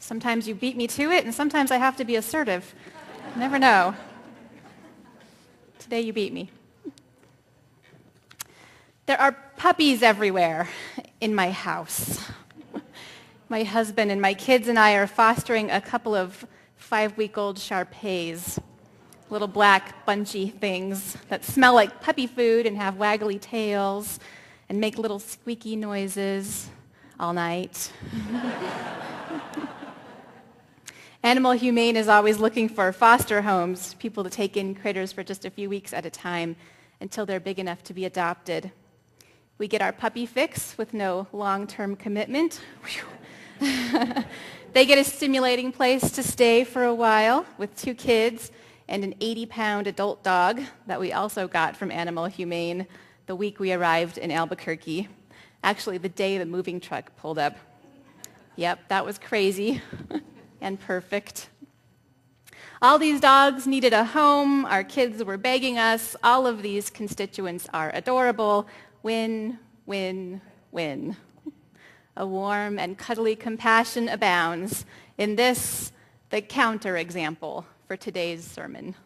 Sometimes you beat me to it, and sometimes I have to be assertive. You never know. Today you beat me. There are puppies everywhere in my house. My husband and my kids and I are fostering a couple of 5-week-old Shar-Peis, little black bunchy things that smell like puppy food and have waggly tails and make little squeaky noises all night. Animal Humane is always looking for foster homes, people to take in critters for just a few weeks at a time until they're big enough to be adopted. We get our puppy fix with no long-term commitment. They get a stimulating place to stay for a while with 2 kids and an 80-pound adult dog that we also got from Animal Humane the week we arrived in Albuquerque. Actually, the day the moving truck pulled up. Yep, that was crazy and perfect. All these dogs needed a home. Our kids were begging us. All of these constituents are adorable. Win, win, win. A warm and cuddly compassion abounds in this, the counterexample for today's sermon.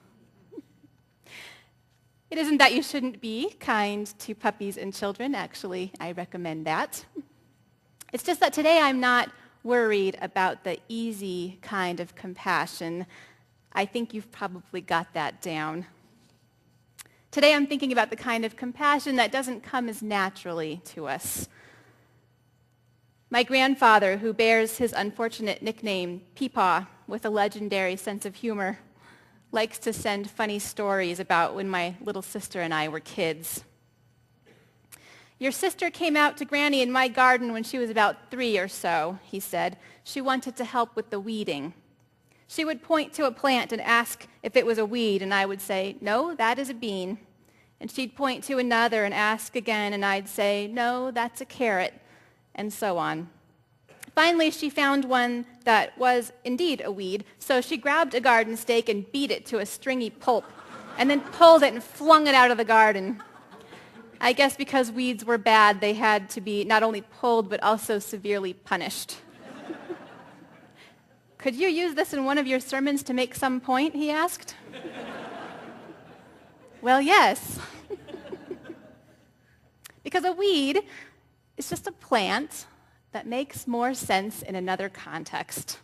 It isn't that you shouldn't be kind to puppies and children. Actually, I recommend that. It's just that today I'm not worried about the easy kind of compassion. I think you've probably got that down. Today I'm thinking about the kind of compassion that doesn't come as naturally to us. My grandfather, who bears his unfortunate nickname, Peepaw, with a legendary sense of humor, likes to send funny stories about when my little sister and I were kids. Your sister came out to Granny in my garden when she was about 3 or so, he said. She wanted to help with the weeding. She would point to a plant and ask if it was a weed, and I would say, "No, that is a bean." And she'd point to another and ask again, and I'd say, "No, that's a carrot," and so on. Finally, she found one that was indeed a weed, so she grabbed a garden stake and beat it to a stringy pulp, and then pulled it and flung it out of the garden. I guess because weeds were bad, they had to be not only pulled, but also severely punished. "Could you use this in one of your sermons to make some point?" he asked. Well, yes. Because a weed is just a plant that makes more sense in another context.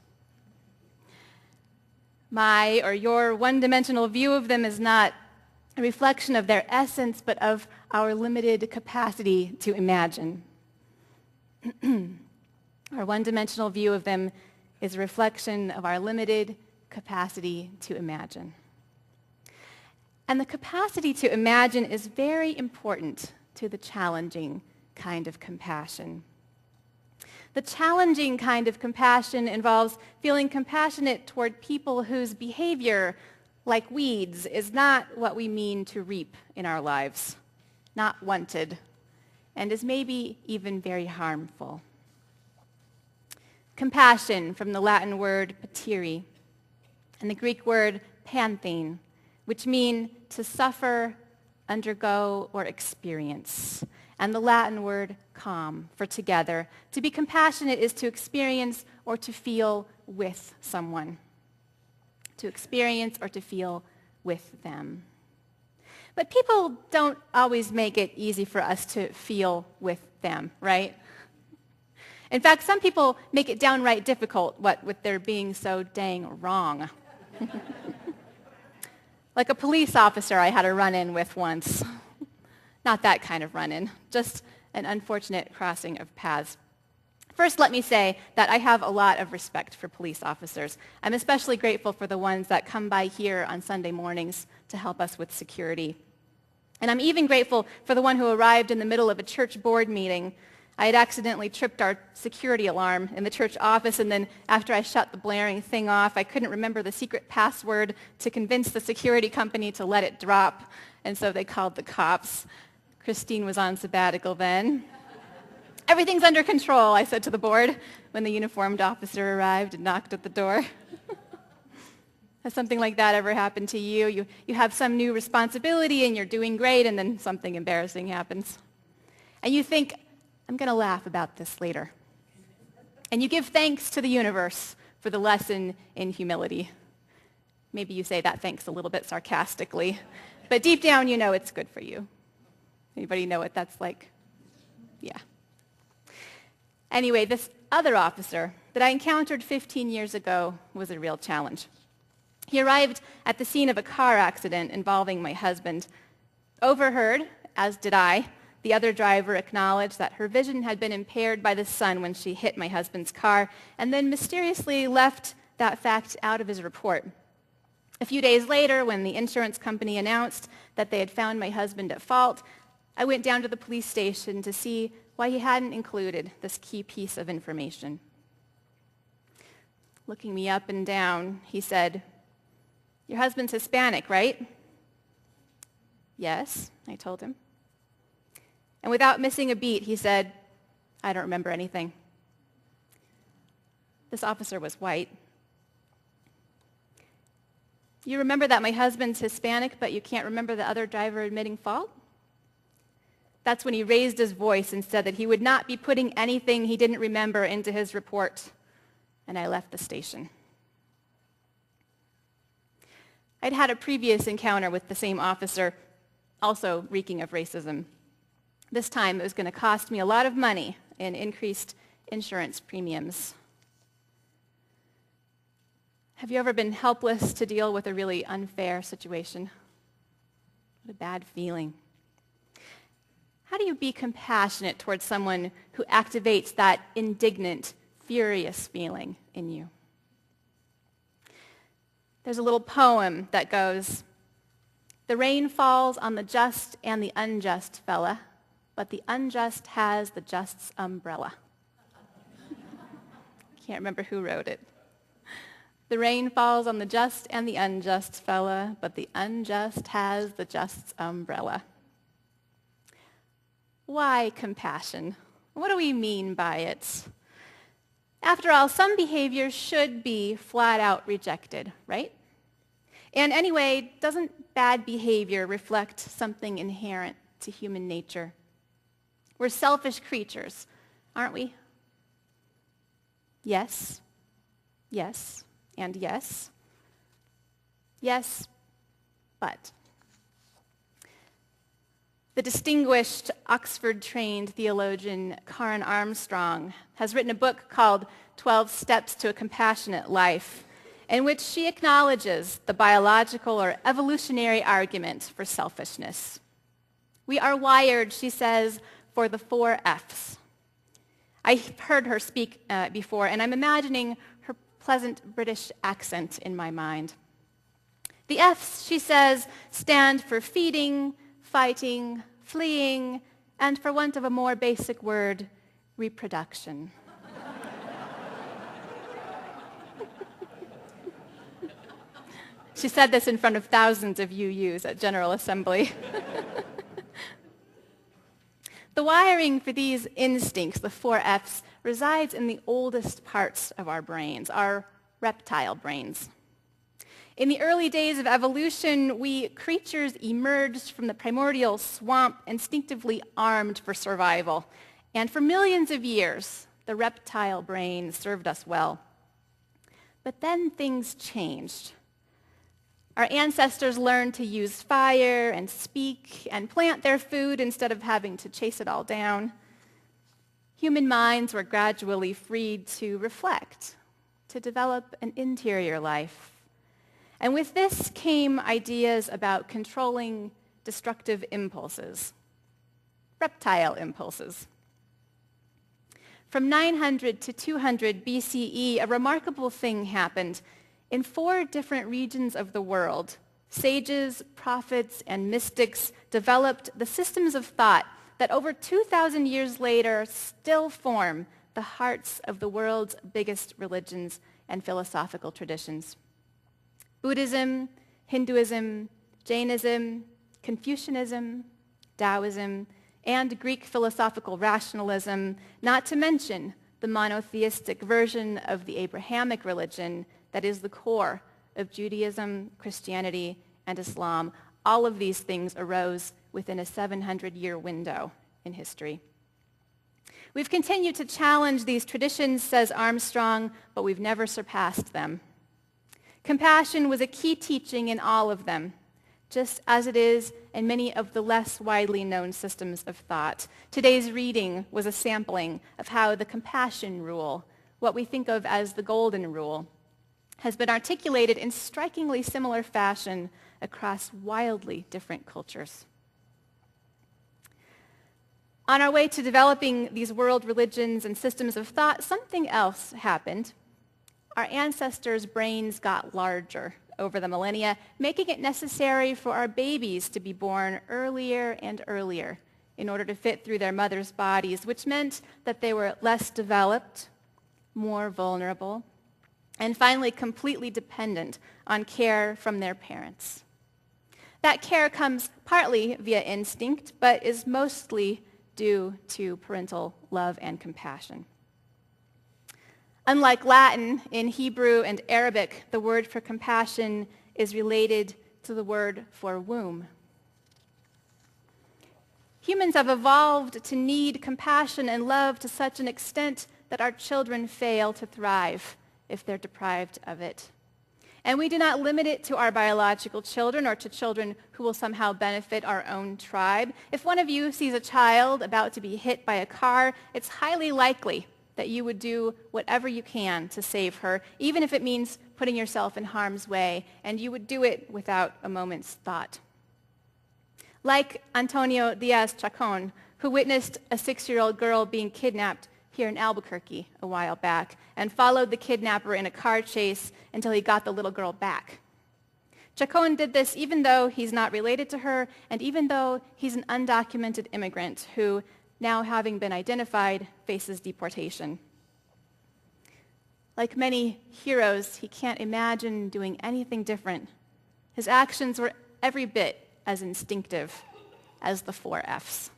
My or your one-dimensional view of them is not a reflection of their essence, but of our limited capacity to imagine. Our one-dimensional view of them is a reflection of our limited capacity to imagine. And the capacity to imagine is very important to the challenging kind of compassion. The challenging kind of compassion involves feeling compassionate toward people whose behavior, like weeds, is not what we mean to reap in our lives, not wanted, and is maybe even very harmful. Compassion, from the Latin word patiri and the Greek word panthein, which mean to suffer, undergo, or experience, and the Latin word com, for together. To be compassionate is to experience or to feel with someone. To experience or to feel with them. But people don't always make it easy for us to feel with them, right? In fact, some people make it downright difficult, what with their being so dang wrong. Like a police officer I had a run-in with once. Not that kind of run-in, just an unfortunate crossing of paths. First, let me say that I have a lot of respect for police officers. I'm especially grateful for the ones that come by here on Sunday mornings to help us with security. And I'm even grateful for the one who arrived in the middle of a church board meeting. I had accidentally tripped our security alarm in the church office, and then after I shut the blaring thing off, I couldn't remember the secret password to convince the security company to let it drop, and so they called the cops. Christine was on sabbatical then. "Everything's under control," I said to the board when the uniformed officer arrived and knocked at the door. Has something like that ever happened to you? You have some new responsibility and you're doing great, and then something embarrassing happens. And you think, "I'm going to laugh about this later." And you give thanks to the universe for for the lesson in humility. Maybe you say that thanks a little bit sarcastically, but deep down you know it's good for you. Anybody know what that's like? Yeah. Anyway, this other officer that I encountered 15 years ago was a real challenge. He arrived at the scene of a car accident involving my husband. Overheard, as did I, the other driver acknowledge that her vision had been impaired by the sun when she hit my husband's car, and then mysteriously left that fact out of his report. A few days later, when the insurance company announced that they had found my husband at fault, I went down to the police station to see why he hadn't included this key piece of information. Looking me up and down, he said, "Your husband's Hispanic, right?" "Yes," I told him. And without missing a beat, he said, "I don't remember anything." This officer was white. "You remember that my husband's Hispanic, but you can't remember the other driver admitting fault?" That's when he raised his voice and said that he would not be putting anything he didn't remember into his report, and I left the station. I'd had a previous encounter with the same officer, also reeking of racism. This time it was going to cost me a lot of money in increased insurance premiums. Have you ever been helpless to deal with a really unfair situation? What a bad feeling. How do you be compassionate towards someone who activates that indignant, furious feeling in you? There's a little poem that goes, "The rain falls on the just and the unjust fella, but the unjust has the just's umbrella." Can't remember who wrote it. "The rain falls on the just and the unjust fella, but the unjust has the just's umbrella." Why compassion? What do we mean by it? After all, some behavior should be flat out rejected, right? And anyway, doesn't bad behavior reflect something inherent to human nature? We're selfish creatures, aren't we? Yes, yes, and yes. Yes, but. The distinguished Oxford-trained theologian Karen Armstrong has written a book called 12 Steps to a Compassionate Life, in which she acknowledges the biological or evolutionary argument for selfishness. We are wired, she says, for the 4 F's. I've heard her speak before, and I'm imagining her pleasant British accent in my mind. The F's, she says, stand for feeding, fighting, fleeing, and for want of a more basic word, reproduction. She said this in front of thousands of UUs at General Assembly. The wiring for these instincts, the 4 F's, resides in the oldest parts of our brains, our reptile brains. In the early days of evolution, we creatures emerged from the primordial swamp instinctively armed for survival. And for millions of years, the reptile brain served us well. But then things changed. Our ancestors learned to use fire and speak and plant their food instead of having to chase it all down. Human minds were gradually freed to reflect, to develop an interior life. And with this came ideas about controlling destructive impulses, reptile impulses. From 900 to 200 BCE, a remarkable thing happened. In 4 different regions of the world, sages, prophets, and mystics developed the systems of thought that over 2,000 years later still form the hearts of the world's biggest religions and philosophical traditions. Buddhism, Hinduism, Jainism, Confucianism, Taoism, and Greek philosophical rationalism, not to mention the monotheistic version of the Abrahamic religion that is the core of Judaism, Christianity, and Islam. All of these things arose within a 700-year window in history. We've continued to challenge these traditions, says Armstrong, but we've never surpassed them. Compassion was a key teaching in all of them, just as it is in many of the less widely known systems of thought. Today's reading was a sampling of how the compassion rule, what we think of as the golden rule, has been articulated in strikingly similar fashion across wildly different cultures. On our way to developing these world religions and systems of thought, something else happened. Our ancestors' brains got larger over the millennia, making it necessary for our babies to be born earlier and earlier in order to fit through their mothers' bodies, which meant that they were less developed, more vulnerable, and finally completely dependent on care from their parents. That care comes partly via instinct, but is mostly due to parental love and compassion. Unlike Latin, in Hebrew and Arabic, the word for compassion is related to the word for womb. Humans have evolved to need compassion and love to such an extent that our children fail to thrive if they're deprived of it. And we do not limit it to our biological children or to children who will somehow benefit our own tribe. If one of you sees a child about to be hit by a car, it's highly likely that you would do whatever you can to save her, even if it means putting yourself in harm's way, and you would do it without a moment's thought. Like Antonio Diaz Chacon, who witnessed a 6-year-old girl being kidnapped here in Albuquerque a while back and followed the kidnapper in a car chase until he got the little girl back. Chacon did this even though he's not related to her and even though he's an undocumented immigrant who, now having been identified, faces deportation. Like many heroes, he can't imagine doing anything different. His actions were every bit as instinctive as the 4 Fs.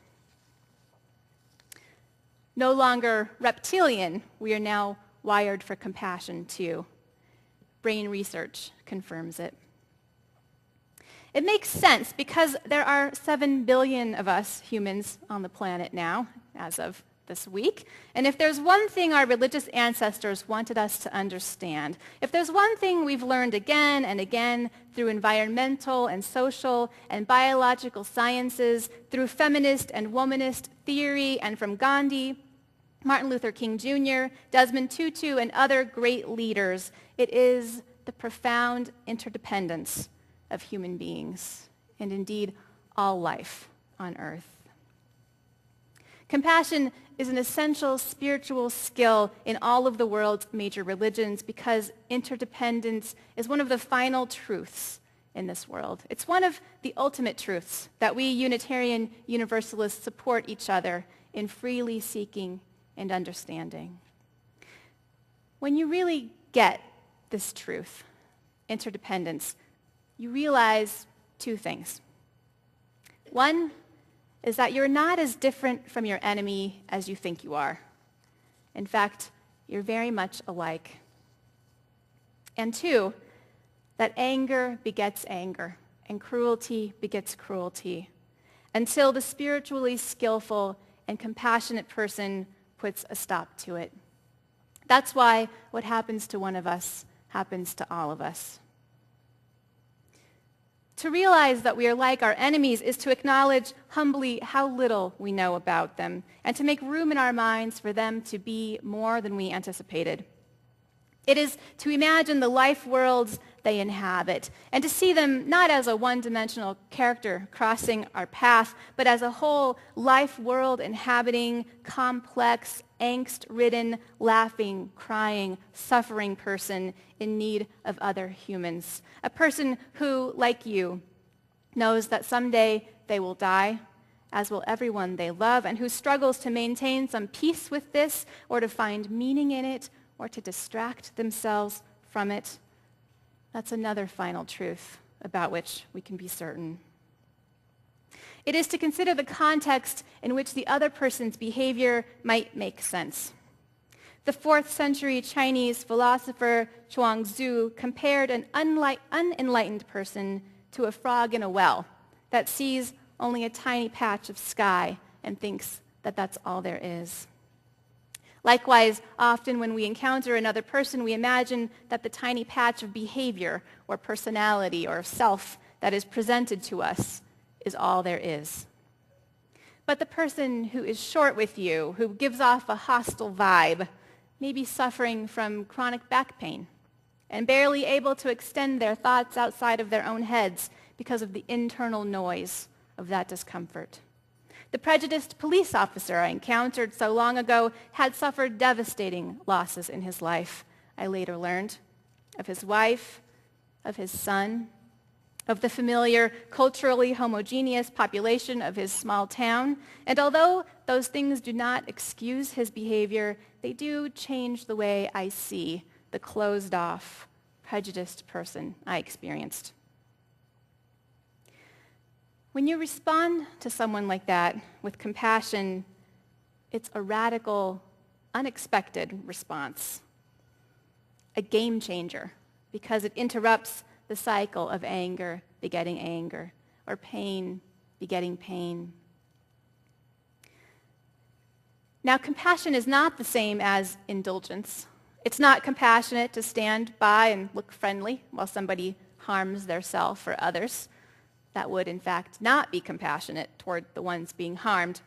No longer reptilian, we are now wired for compassion too. Brain research confirms it. It makes sense because there are 7 billion of us humans on the planet now, as of this week. And if there's one thing our religious ancestors wanted us to understand, if there's one thing we've learned again and again through environmental and social and biological sciences, through feminist and womanist theory, and from Gandhi, Martin Luther King Jr., Desmond Tutu, and other great leaders, it is the profound interdependence of human beings, and indeed all life on earth. Compassion is an essential spiritual skill in all of the world's major religions because interdependence is one of the final truths in this world. It's one of the ultimate truths that we Unitarian Universalists support each other in freely seeking and understanding. When you really get this truth, interdependence, you realize 2 things. One is that you're not as different from your enemy as you think you are. In fact, you're very much alike. And 2, that anger begets anger, and cruelty begets cruelty, until the spiritually skillful and compassionate person puts a stop to it. That's why what happens to one of us happens to all of us. To realize that we are like our enemies is to acknowledge humbly how little we know about them and to make room in our minds for them to be more than we anticipated. It is to imagine the life worlds they inhabit and to see them not as a one-dimensional character crossing our path, but as a whole life world inhabiting, complex, angst-ridden, laughing, crying, suffering person in need of other humans. A person who, like you, knows that someday they will die, as will everyone they love, and who struggles to maintain some peace with this or to find meaning in it or to distract themselves from it. That's another final truth about which we can be certain. It is to consider the context in which the other person's behavior might make sense. The 4th century Chinese philosopher Chuang-Tzu compared an unenlightened person to a frog in a well that sees only a tiny patch of sky and thinks that that's all there is. Likewise, often when we encounter another person, we imagine that the tiny patch of behavior or personality or self that is presented to us is all there is. But the person who is short with you, who gives off a hostile vibe, may be suffering from chronic back pain and barely able to extend their thoughts outside of their own heads because of the internal noise of that discomfort. The prejudiced police officer I encountered so long ago had suffered devastating losses in his life, I later learned, of his wife, of his son, of the familiar, culturally homogeneous population of his small town. And although those things do not excuse his behavior, they do change the way I see the closed-off, prejudiced person I experienced. When you respond to someone like that with compassion, it's a radical, unexpected response, a game changer, because it interrupts the cycle of anger begetting anger, or pain begetting pain. Now, compassion is not the same as indulgence. It's not compassionate to stand by and look friendly while somebody harms their self or others. That would, in fact, not be compassionate toward the ones being harmed.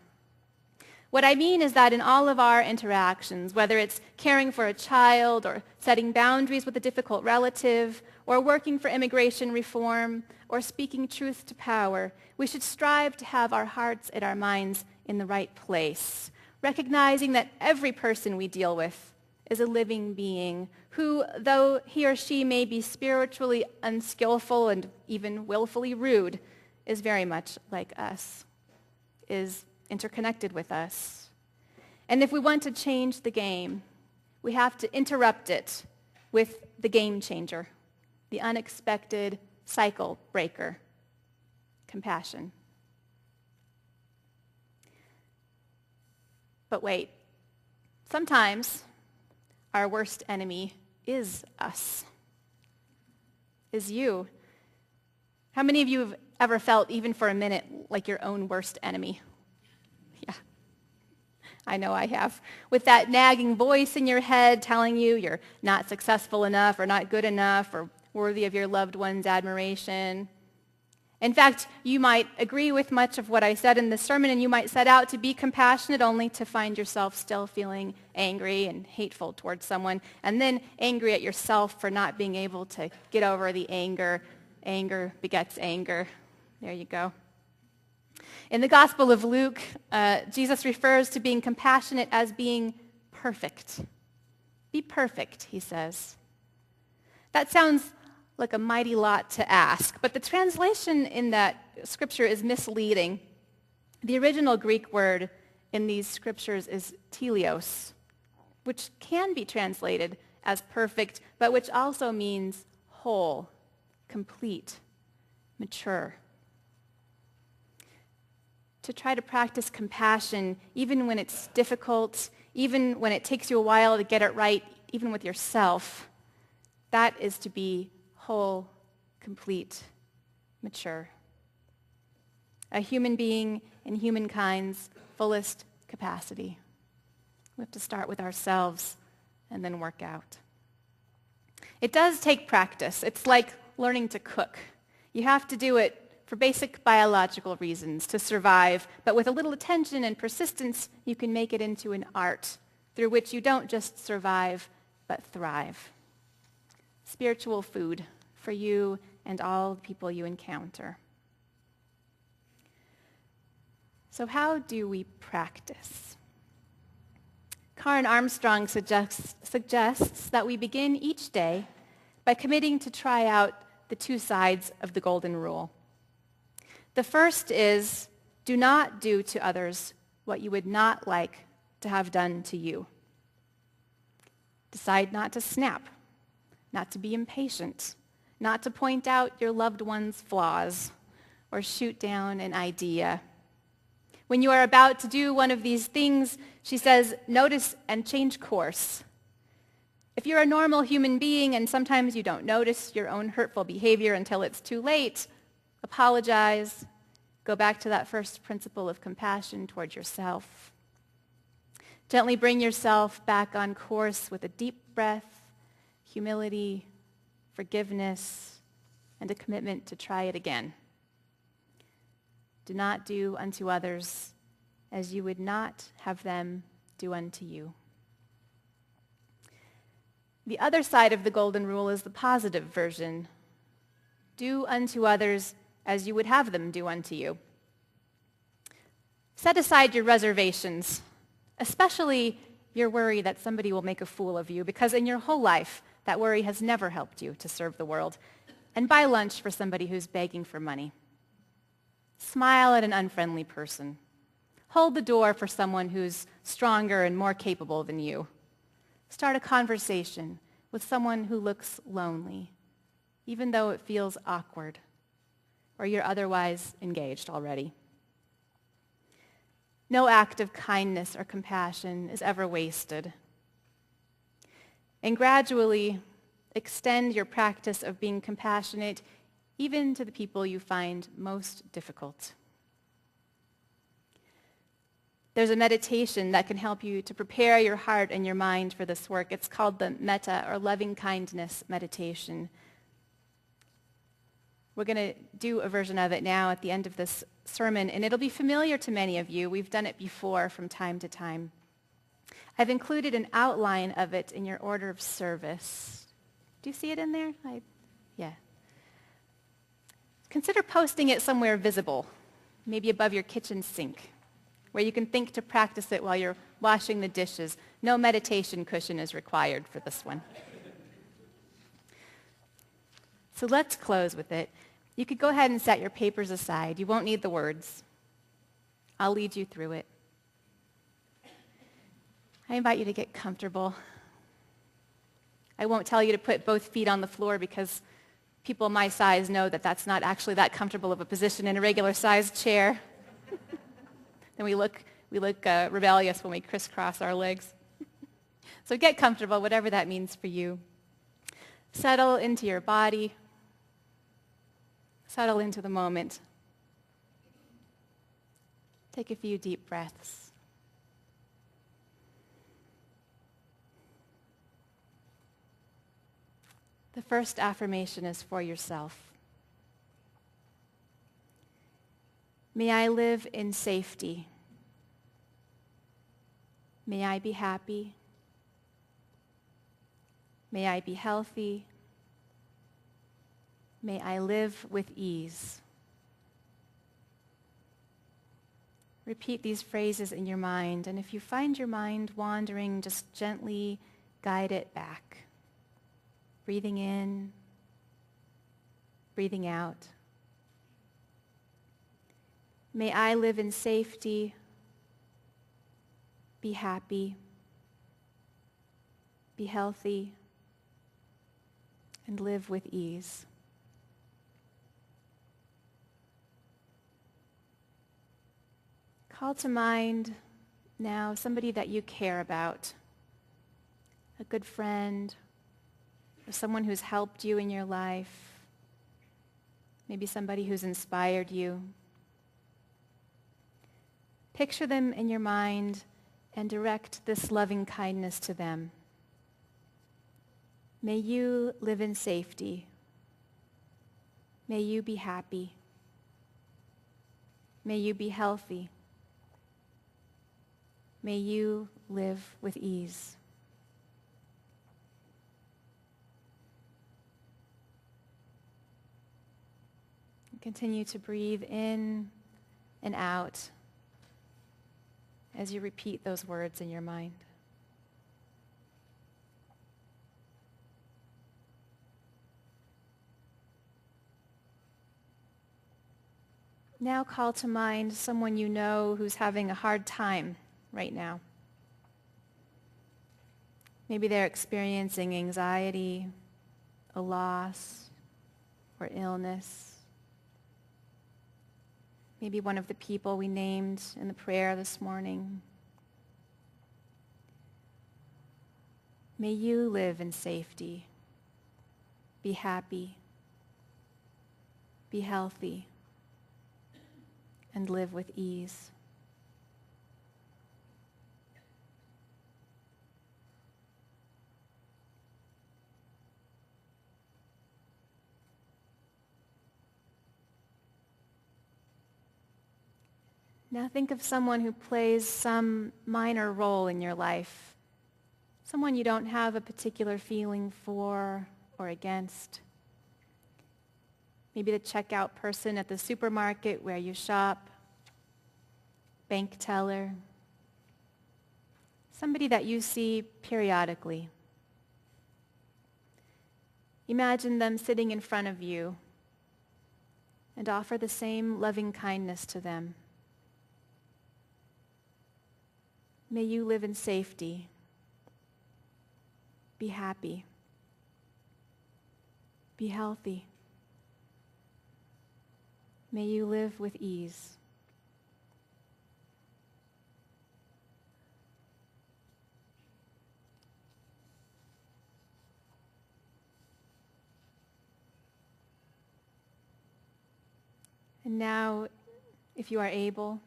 What I mean is that in all of our interactions, whether it's caring for a child or setting boundaries with a difficult relative or working for immigration reform or speaking truth to power, we should strive to have our hearts and our minds in the right place, recognizing that every person we deal with is a living being who, though he or she may be spiritually unskillful and even willfully rude, is very much like us, is interconnected with us. And if we want to change the game, we have to interrupt it with the game changer, the unexpected cycle breaker, compassion. But wait, sometimes our worst enemy is us, is you. How many of you have ever felt, even for a minute, like your own worst enemy? Yeah, I know I have. With that nagging voice in your head telling you you're not successful enough or not good enough or worthy of your loved one's admiration. In fact, you might agree with much of what I said in this sermon, and you might set out to be compassionate only to find yourself still feeling angry and hateful towards someone, and then angry at yourself for not being able to get over the anger. Anger begets anger. There you go. In the Gospel of Luke, Jesus refers to being compassionate as being perfect. Be perfect, he says. That sounds like a mighty lot to ask, but the translation in that scripture is misleading. The original Greek word in these scriptures is teleos, which can be translated as perfect, but which also means whole, complete, mature. To try to practice compassion, even when it's difficult, even when it takes you a while to get it right, even with yourself, that is to be whole, complete, mature. A human being in humankind's fullest capacity. We have to start with ourselves and then work out. It does take practice. It's like learning to cook. You have to do it for basic biological reasons, to survive, but with a little attention and persistence, you can make it into an art through which you don't just survive, but thrive. Spiritual food for you and all the people you encounter. So how do we practice? Karen Armstrong suggests that we begin each day by committing to try out the two sides of the golden rule. The first is, do not do to others what you would not like to have done to you. Decide not to snap, not to be impatient, not to point out your loved one's flaws or shoot down an idea. When you are about to do one of these things, she says, notice and change course. If you're a normal human being and sometimes you don't notice your own hurtful behavior until it's too late, apologize. Go back to that first principle of compassion toward yourself. Gently bring yourself back on course with a deep breath, humility, forgiveness, and a commitment to try it again. Do not do unto others as you would not have them do unto you. The other side of the golden rule is the positive version. Do unto others as you would have them do unto you. Set aside your reservations, especially your worry that somebody will make a fool of you, because in your whole life, that worry has never helped you to serve the world. And buy lunch for somebody who's begging for money. Smile at an unfriendly person. Hold the door for someone who's stronger and more capable than you. Start a conversation with someone who looks lonely, even though it feels awkward, or you're otherwise engaged already. No act of kindness or compassion is ever wasted. And gradually extend your practice of being compassionate even to the people you find most difficult. There's a meditation that can help you to prepare your heart and your mind for this work. It's called the Metta, or Loving Kindness Meditation. We're going to do a version of it now at the end of this sermon, and it'll be familiar to many of you. We've done it before from time to time. I've included an outline of it in your order of service. Do you see it in there? Yeah. Consider posting it somewhere visible, maybe above your kitchen sink, where you can think to practice it while you're washing the dishes. No meditation cushion is required for this one. So let's close with it. You could go ahead and set your papers aside. You won't need the words. I'll lead you through it. I invite you to get comfortable. I won't tell you to put both feet on the floor because people my size know that that's not actually that comfortable of a position in a regular-sized chair. Then we look rebellious when we crisscross our legs. So get comfortable, whatever that means for you. Settle into your body. Settle into the moment. Take a few deep breaths. The first affirmation is for yourself. May I live in safety. May I be happy. May I be healthy. May I live with ease. Repeat these phrases in your mind, and if you find your mind wandering, just gently guide it back. Breathing in, breathing out. May I live in safety, be happy, be healthy, and live with ease. Call to mind now somebody that you care about, a good friend, or someone who's helped you in your life, maybe somebody who's inspired you. Picture them in your mind and direct this loving kindness to them. May you live in safety. May you be happy. May you be healthy. May you live with ease. Continue to breathe in and out as you repeat those words in your mind. Now call to mind someone you know who's having a hard time right now. Maybe they're experiencing anxiety, a loss, or illness. Maybe one of the people we named in the prayer this morning. May you live in safety, be happy, be healthy, and live with ease. Now think of someone who plays some minor role in your life, someone you don't have a particular feeling for or against. Maybe the checkout person at the supermarket where you shop, bank teller, somebody that you see periodically. Imagine them sitting in front of you and offer the same loving kindness to them. May you live in safety. Be happy. Be healthy. May you live with ease. And now, if you are able,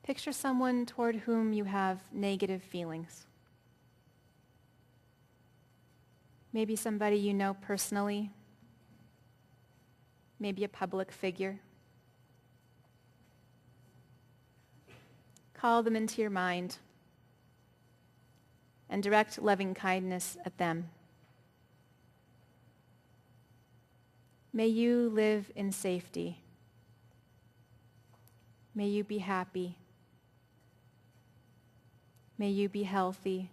picture someone toward whom you have negative feelings. Maybe somebody you know personally, maybe a public figure. Call them into your mind and direct loving kindness at them. May you live in safety. May you be happy. May you be healthy.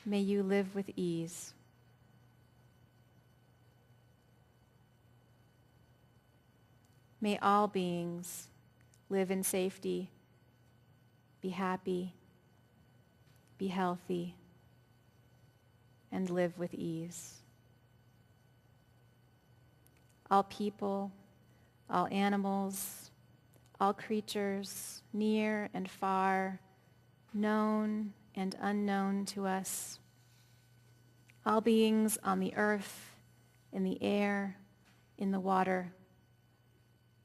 May you live with ease. May all beings live in safety, be happy, be healthy, and live with ease. All people, all animals, all creatures, near and far, known and unknown to us, all beings on the earth, in the air, in the water,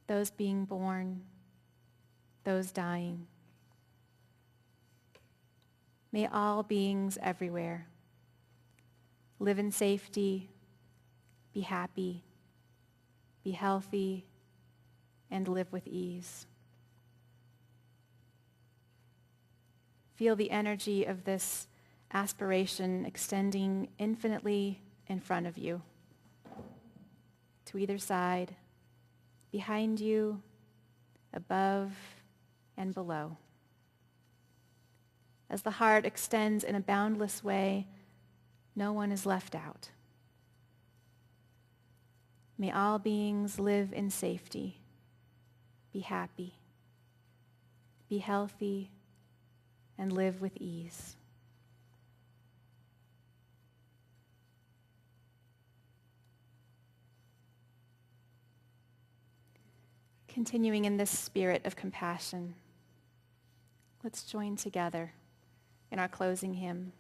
those being born, those dying. May all beings everywhere live in safety, be happy, be healthy, and live with ease. Feel the energy of this aspiration extending infinitely in front of you, to either side, behind you, above, and below. As the heart extends in a boundless way, no one is left out. May all beings live in safety, be happy, be healthy, and live with ease. Continuing in this spirit of compassion, let's join together in our closing hymn.